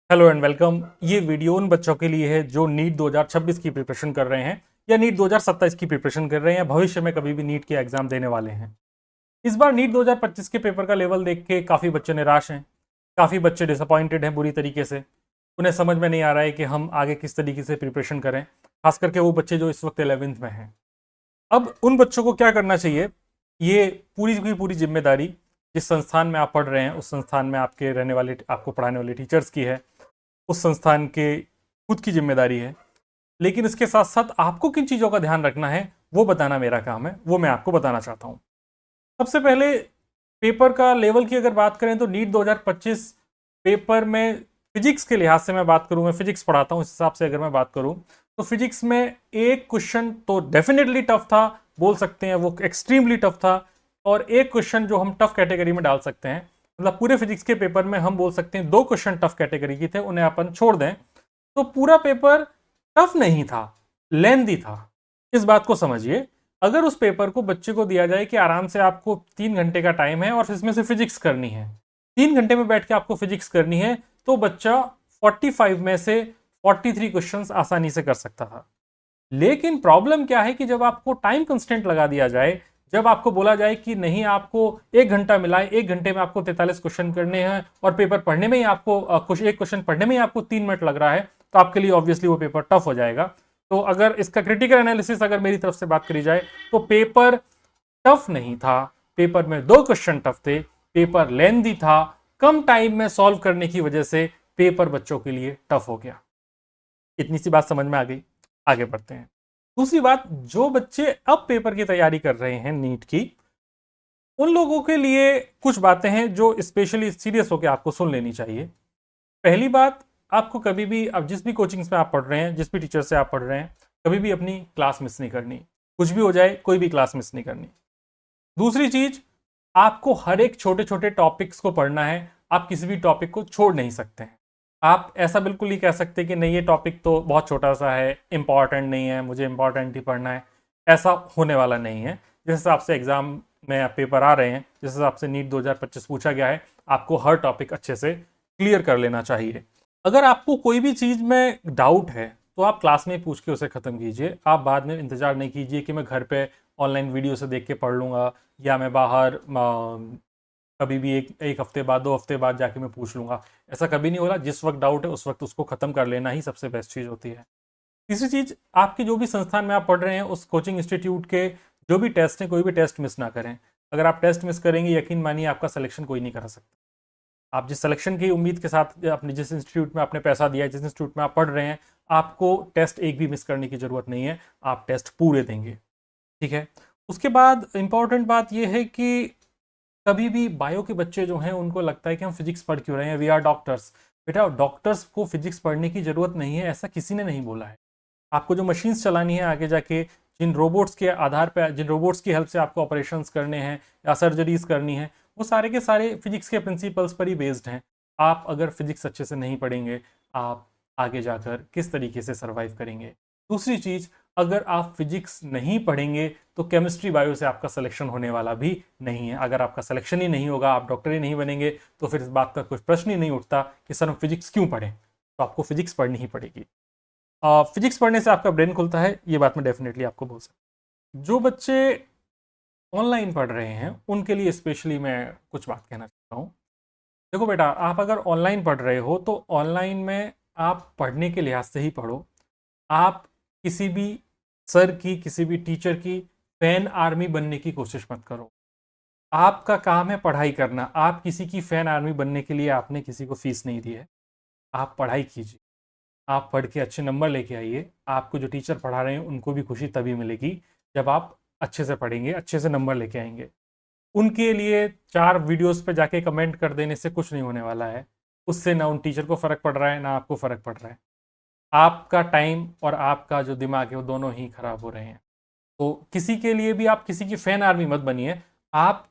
Hello and welcome. ये video उन बच्चों के लिए है जो नीट 2026 की प्रिपरेशन कर रहे हैं या नीट 2027 की प्रिपरेशन कर रहे हैं या भविष्य में कभी भी नीट के एग्जाम देने वाले हैं। इस बार नीट 2025 के पेपर का लेवल देख के काफ़ी बच्चे निराश हैं, काफ़ी बच्चे डिसअपॉइंटेड हैं बुरी तरीके से। उन्हें समझ में नहीं आ रहा है कि हम आगे किस तरीके से प्रिपरेशन करें, खास करके वो बच्चे जो इस वक्त 11th में हैं। अब उन बच्चों को क्या करना चाहिए, ये पूरी की पूरी जिम्मेदारी जिस संस्थान में आप पढ़ रहे हैं उस संस्थान में आपके रहने वाले आपको पढ़ाने वाले टीचर्स की है, उस संस्थान के खुद की जिम्मेदारी है। लेकिन इसके साथ साथ आपको किन चीज़ों का ध्यान रखना है वो बताना मेरा काम है, वो मैं आपको बताना चाहता हूँ। सबसे पहले पेपर का लेवल की अगर बात करें तो नीट 2025 पेपर में फिजिक्स के लिहाज से मैं बात करूँ, मैं फिजिक्स पढ़ाता हूँ, इस हिसाब से अगर मैं बात करूँ तो फिजिक्स में एक क्वेश्चन तो डेफिनेटली टफ था, बोल सकते हैं वो एक्सट्रीमली टफ था। और एक क्वेश्चन जो हम टफ कैटेगरी में डाल सकते हैं, मतलब पूरे फिजिक्स के पेपर में हम बोल सकते हैं दो क्वेश्चन टफ कैटेगरी के थे, उन्हें अपन छोड़ दें तो पूरा पेपर टफ नहीं था, लेंदी था। इस बात को समझिए। अगर उस पेपर को बच्चे को दिया जाए कि आराम से आपको 3 घंटे का टाइम है और इसमें से फिजिक्स करनी है, 3 घंटे में बैठ के आपको फिजिक्स करनी है, तो बच्चा 45 में से 43 क्वेश्चंस आसानी से कर सकता था। लेकिन प्रॉब्लम क्या है कि जब आपको टाइम कंस्टेंट लगा दिया जाए, जब आपको बोला जाए कि नहीं आपको 1 घंटा मिला है, 1 घंटे में आपको 43 क्वेश्चन करने हैं और पेपर पढ़ने में ही आपको एक क्वेश्चन पढ़ने में ही आपको 3 मिनट लग रहा है, तो आपके लिए ऑब्वियसली वो पेपर टफ हो जाएगा। तो अगर इसका क्रिटिकल एनालिसिस अगर मेरी तरफ से बात करी जाए तो पेपर टफ नहीं था, पेपर में दो क्वेश्चन टफ थे, पेपर लेंदी था, कम टाइम में सॉल्व करने की वजह से पेपर बच्चों के लिए टफ हो गया। इतनी सी बात समझ में आ गई, आगे बढ़ते हैं। दूसरी बात, जो बच्चे अब पेपर की तैयारी कर रहे हैं नीट की, उन लोगों के लिए कुछ बातें हैं जो स्पेशली सीरियस होकर आपको सुन लेनी चाहिए। पहली बात, आपको कभी भी, अब जिस भी कोचिंग्स में आप पढ़ रहे हैं, जिस भी टीचर से आप पढ़ रहे हैं, कभी भी अपनी क्लास मिस नहीं करनी। कुछ भी हो जाए कोई भी क्लास मिस नहीं करनी। दूसरी चीज, आपको हर एक छोटे छोटे टॉपिक्स को पढ़ना है, आप किसी भी टॉपिक को छोड़ नहीं सकते हैं। आप ऐसा बिल्कुल नहीं कह सकते कि नहीं ये टॉपिक तो बहुत छोटा सा है, इंपॉर्टेंट नहीं है, मुझे इंपॉर्टेंट ही पढ़ना है। ऐसा होने वाला नहीं है। जिस हिसाब से एग्जाम में पेपर आ रहे हैं, जिस हिसाब से नीट 2025 पूछा गया है, आपको हर टॉपिक अच्छे से क्लियर कर लेना चाहिए। अगर आपको कोई भी चीज़ में डाउट है तो आप क्लास में पूछ के उसे ख़त्म कीजिए। आप बाद में इंतज़ार नहीं कीजिए कि मैं घर पे ऑनलाइन वीडियो से देख के पढ़ लूँगा या मैं बाहर कभी भी एक हफ्ते बाद, 2 हफ्ते बाद जाके मैं पूछ लूँगा। ऐसा कभी नहीं होगा। जिस वक्त डाउट है उस वक्त उसको ख़त्म कर लेना ही सबसे बेस्ट चीज़ होती है। तीसरी चीज़, आपके जो भी संस्थान में आप पढ़ रहे हैं उस कोचिंग इंस्टीट्यूट के जो भी टेस्ट हैं, कोई भी टेस्ट मिस ना करें। अगर आप टेस्ट मिस करेंगे, यकीन मानिए आपका सिलेक्शन कोई नहीं करा सकता। आप जिस सिलेक्शन की उम्मीद के साथ अपने जिस इंस्टीट्यूट में आपने पैसा दिया है, जिस इंस्टीट्यूट में आप पढ़ रहे हैं, आपको टेस्ट एक भी मिस करने की ज़रूरत नहीं है। आप टेस्ट पूरे देंगे, ठीक है। उसके बाद इंपॉर्टेंट बात यह है कि कभी भी बायो के बच्चे जो हैं उनको लगता है कि हम फिजिक्स पढ़ क्यों रहे हैं, वी आर डॉक्टर्स। बेटा, डॉक्टर्स को फिजिक्स पढ़ने की ज़रूरत नहीं है, ऐसा किसी ने नहीं बोला है। आपको जो मशीन्स चलानी है आगे जाके, जिन रोबोट्स के आधार पर, जिन रोबोट्स की हेल्प से आपको ऑपरेशंस करने हैं या सर्जरीज करनी है, वो सारे के सारे फिजिक्स के प्रिंसिपल्स पर ही बेस्ड हैं। आप अगर फिजिक्स अच्छे से नहीं पढ़ेंगे, आप आगे जाकर किस तरीके से सर्वाइव करेंगे। दूसरी चीज़, अगर आप फिजिक्स नहीं पढ़ेंगे तो केमिस्ट्री बायो से आपका सिलेक्शन होने वाला भी नहीं है। अगर आपका सिलेक्शन ही नहीं होगा, आप डॉक्टर ही नहीं बनेंगे, तो फिर इस बात का कुछ प्रश्न ही नहीं उठता कि सर हम फिजिक्स क्यों पढ़ें। तो आपको फिजिक्स पढ़नी ही पड़ेगी। फिजिक्स पढ़ने से आपका ब्रेन खुलता है, ये बात मैं डेफिनेटली आपको बोल सकता हूँ। जो बच्चे ऑनलाइन पढ़ रहे हैं उनके लिए स्पेशली मैं कुछ बात कहना चाहता हूँ। देखो बेटा, आप अगर ऑनलाइन पढ़ रहे हो तो ऑनलाइन में आप पढ़ने के लिहाज से ही पढ़ो। आप किसी भी सर की, किसी भी टीचर की फैन आर्मी बनने की कोशिश मत करो। आपका काम है पढ़ाई करना। आप किसी की फैन आर्मी बनने के लिए आपने किसी को फीस नहीं दी है। आप पढ़ाई कीजिए, आप पढ़ के अच्छे नंबर लेके आइए। आपको जो टीचर पढ़ा रहे हैं उनको भी खुशी तभी मिलेगी जब आप अच्छे से पढ़ेंगे, अच्छे से नंबर लेके आएंगे। उनके लिए 4 वीडियोस पे जाके कमेंट कर देने से कुछ नहीं होने वाला है। उससे ना उन टीचर को फ़र्क पड़ रहा है, ना आपको फ़र्क पड़ रहा है। आपका टाइम और आपका जो दिमाग है वो दोनों ही खराब हो रहे हैं। तो किसी के लिए भी आप किसी की फैन आर्मी मत बनिए। आप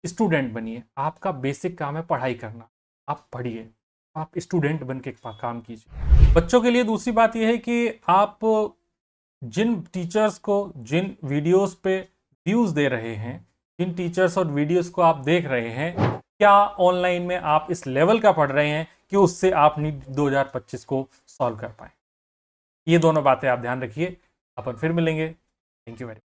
स्टूडेंट बनिए। आपका बेसिक काम है पढ़ाई करना। आप पढ़िए, आप स्टूडेंट बन के काम कीजिए। बच्चों के लिए दूसरी बात यह है कि आप जिन टीचर्स को, जिन वीडियोस पे व्यूज़ दे रहे हैं, जिन टीचर्स और वीडियोस को आप देख रहे हैं, क्या ऑनलाइन में आप इस लेवल का पढ़ रहे हैं कि उससे आप नीट 2025 को सॉल्व कर पाए। ये दोनों बातें आप ध्यान रखिए। अपन फिर मिलेंगे। Thank you very much.